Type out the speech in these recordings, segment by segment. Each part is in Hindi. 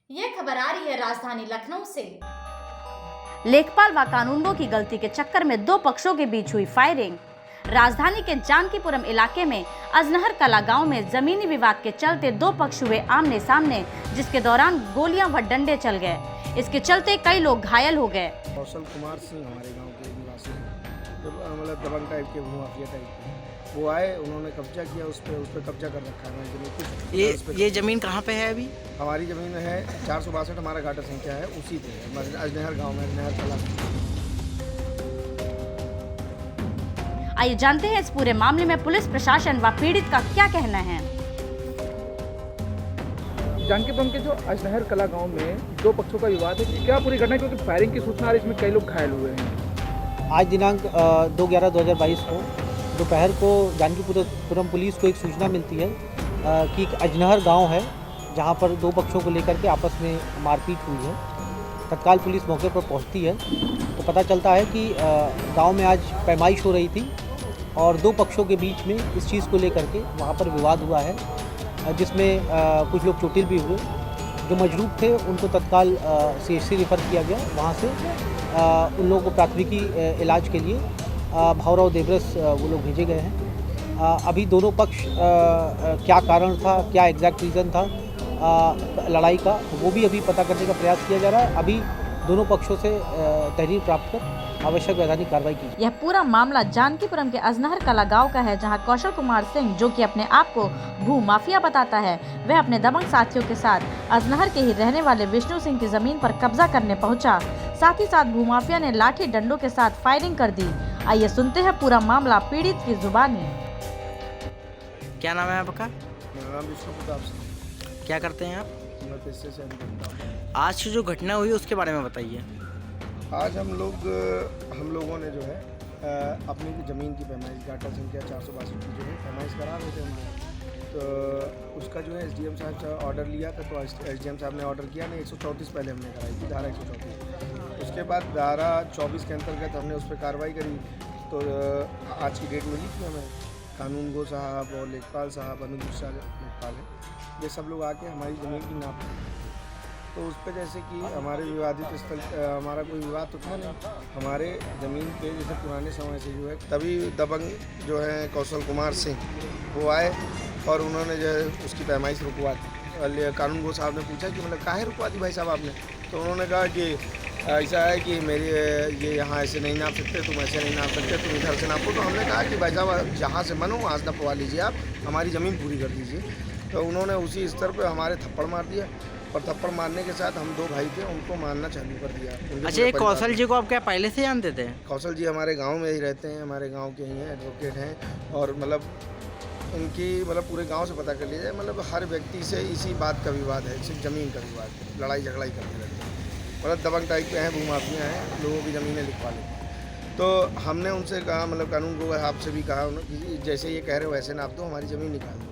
ये खबर आ रही है राजधानी लखनऊ से। लेखपाल व कानूनगो की गलती के चक्कर में दो पक्षों के बीच हुई फायरिंग। राजधानी के जानकीपुरम इलाके में अजनहर कला गांव में जमीनी विवाद के चलते दो पक्ष हुए आमने सामने, जिसके दौरान गोलियां व डंडे चल गए। इसके चलते कई लोग घायल हो गए। कौशल कुमार सिंह हमारे गांव के निवासी हैं, मतलब दबंग टाइप के, भूमाफिया टाइप के। वो आए, उन्होंने कब्जा किया, उस पर कब्जा कर रखा है जमीन। कुछ ये ज़मीन कहाँ पे है अभी? हमारी ज़मीन है 462, हमारा घाटा संख्या है, उसी पे है, अजनहर गाँव में, अजनहर कला। आइए जानते हैं इस पूरे मामले में पुलिस प्रशासन व पीड़ित का क्या कहना है। जानकीपुरम के जो अजनहर कला गांव में दो पक्षों का विवाद है, क्या पूरी घटना, क्योंकि फायरिंग की सूचना आ रही है, इसमें कई लोग घायल हुए हैं। आज दिनांक 2/11/2022 को दोपहर को जानकीपुरम पुलिस को एक सूचना मिलती है कि एक अजनहर गांव है जहां पर दो पक्षों को लेकर के आपस में मारपीट हुई है। तत्काल पुलिस मौके पर पहुंचती है तो पता चलता है कि गांव में आज पैमाइश हो रही थी और दो पक्षों के बीच में इस चीज़ को लेकर के वहां पर विवाद हुआ है, जिसमें कुछ लोग चोटिल भी हुए। जो मजरूब थे उनको तत्काल CHC रेफर किया गया। वहाँ से उन लोगों को प्राथमिकी इलाज के लिए भावराव देवरस वो लोग भेजे गए हैं। अभी दोनों पक्ष क्या कारण था, क्या एग्जैक्ट रीज़न था लड़ाई का, वो भी अभी पता करने का प्रयास किया जा रहा है। अभी दोनों पक्षों से तहरीर प्राप्त कर आवश्यक वैधानिक कार्रवाई की। यह पूरा मामला जानकीपुरम के अजनहर कला गांव का है, जहां कौशल कुमार सिंह, जो कि अपने आप को भू माफिया बताता है, वह अपने दबंग साथियों के साथ अजनहर के ही रहने वाले विष्णु सिंह की जमीन पर कब्जा करने पहुंचा। साथ ही साथ भूमाफिया ने लाठी डंडों के साथ फायरिंग कर दी। आइए सुनते हैं पूरा मामला पीड़ित की जुबानी। क्या नाम है आपका? मेरा नाम विष्णु प्रताप सिंह। क्या करते हैं आप? मैं पैसे से करता हूँ। आज की जो घटना हुई उसके बारे में बताइए। आज हम लोगों ने जो है अपनी ज़मीन की पैमाइश, घाटा संख्या 462 की जो है पैमाइश करा रहे थे हमारे। तो उसका जो है SDM साहब से ऑर्डर लिया था, तो SDM साहब ने ऑर्डर किया नहीं, 134 पहले हमने कराई थी, धारा 134। उसके बाद धारा 24 के अंतर्गत हमने उस पर कार्रवाई करी। तो आज की डेट मिली थी हमें, कानूनगो साहब और लेखपाल साहब, अनुज शाह लेखपाल है, ये सब लोग आके हमारी ज़मीन की नाप। तो उस पर जैसे कि हमारे विवादित स्थल, हमारा कोई विवाद तो था नहीं, हमारे ज़मीन पे जैसे पुराने समय से जो है, तभी दबंग जो है कौशल कुमार सिंह वो आए और उन्होंने जो है उसकी पैमाइश रुकवा दी। कानूनगो साहब ने पूछा कि मतलब काहे रुकवा दी भाई साहब आपने? तो उन्होंने कहा कि ऐसा है कि मेरी ये यहाँ ऐसे नहीं नाप सकते, तुम ऐसे नहीं नाप सकते, तुम इधर से नापो। तो हमने कहा कि भाई साहब जहाँ से मन हो वहाँ से नपवा लीजिए, आप हमारी ज़मीन पूरी कर दीजिए। तो उन्होंने उसी स्तर पर हमारे थप्पड़ मार दिया और थप्पड़ मारने के साथ हम दो भाई थे, उनको मारना चालू कर दिया। अच्छा, ये कौशल जी को आप क्या पहले से जानते थे? कौशल जी हमारे गांव में ही रहते हैं, हमारे गांव के ही हैं, एडवोकेट हैं। और मतलब इनकी मतलब पूरे गांव से पता कर लिया जाए, मतलब हर व्यक्ति से इसी बात का विवाद है, सिर्फ ज़मीन का विवाद है, लड़ाई झगड़ाई करते रहते हैं। मतलब दबंग टाइप के हैं, भूमाफिया हैं, लोगों की ज़मीनें लिखवा लेते हैं। तो हमने उनसे कहा, मतलब कानून को आपसे भी कहा कि जैसे ये कह रहे हो वैसे नाप दो, हमारी ज़मीन निकाल दो।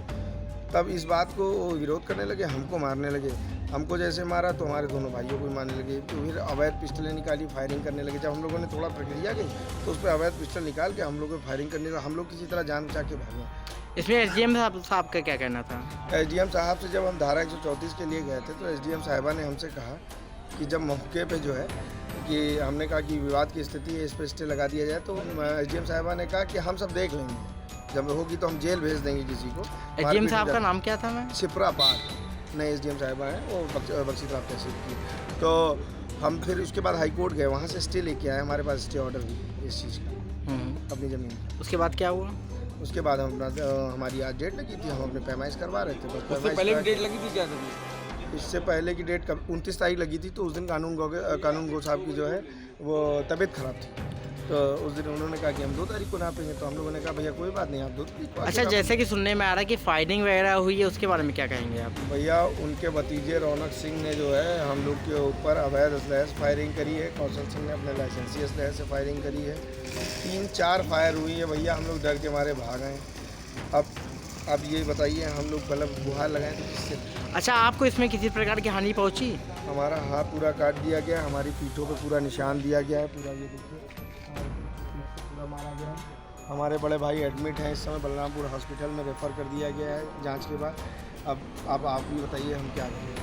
तब इस बात को विरोध करने लगे, हमको मारने लगे। हमको जैसे मारा तो हमारे दोनों भाइयों को मारने लगे। तो फिर अवैध पिस्टलें निकाली, फायरिंग करने लगे। जब हम लोगों ने थोड़ा प्रक्रिया की तो उस पर अवैध पिस्टल निकाल के हम लोग को फायरिंग करने लगा। हम लोग किसी तरह जान बचा के भागे। इसमें SDM साहब का क्या कहना था? SDM साहब से जब हम धारा 134 के लिए गए थे तो SDM साहिबा ने हमसे कहा कि जब मौके पे जो है कि हमने कहा कि विवाद की स्थिति है, इस पर स्टे लगा दिया जाए, तो SDM साहिबा ने कहा कि हम सब देख लेंगे, जब होगी तो हम जेल भेज देंगे किसी को। SDM साहब का नाम क्या था? मैं शिप्रा पार नए SDM साहिबा हैं, वो बख्शीराम तहसील की। तो हम फिर उसके बाद हाई कोर्ट गए, वहाँ से स्टे लेके आए, हमारे पास स्टे ऑर्डर भी इस चीज़ का अपनी ज़मीन। उसके बाद क्या हुआ? उसके बाद हमारी आज डेट लगी थी, हम अपने पैमाइश करवा रहे थे। उससे पहले भी डेट लगी थी क्या? इससे पहले की डेट 29 तारीख लगी थी। तो उस दिन कानूनगो साहब की जो है वो तबीयत ख़राब थी, तो उस दिन उन्होंने कहा कि हम 2 तारीख को नापेंगे। तो हम लोगों ने कहा भैया कोई बात नहीं, आप 2 तारीख को। अच्छा, जैसे कि सुनने में आ रहा है कि फायरिंग वगैरह हुई है, उसके बारे में क्या कहेंगे आप? भैया उनके भतीजे रौनक सिंह ने जो है हम लोग के ऊपर अवैध असलहे से फायरिंग करी है। कौशल सिंह ने अपने लाइसेंसी असलहे से फायरिंग करी है। 3-4 फायर हुई है भैया, हम लोग डर के मारे भाग आए। अब ये बताइए, हम लोग मतलब गुहार लगाएं तो किससे? अच्छा, आपको इसमें किसी प्रकार की हानि पहुंची? हमारा हाथ पूरा काट दिया गया, हमारी पीठों पे पूरा निशान दिया गया है, पूरा ये देखिए पूरा मारा गया है। हमारे बड़े भाई एडमिट हैं इस समय, बलरामपुर हॉस्पिटल में रेफ़र कर दिया गया है जांच के बाद। अब आप भी बताइए हम क्या करें।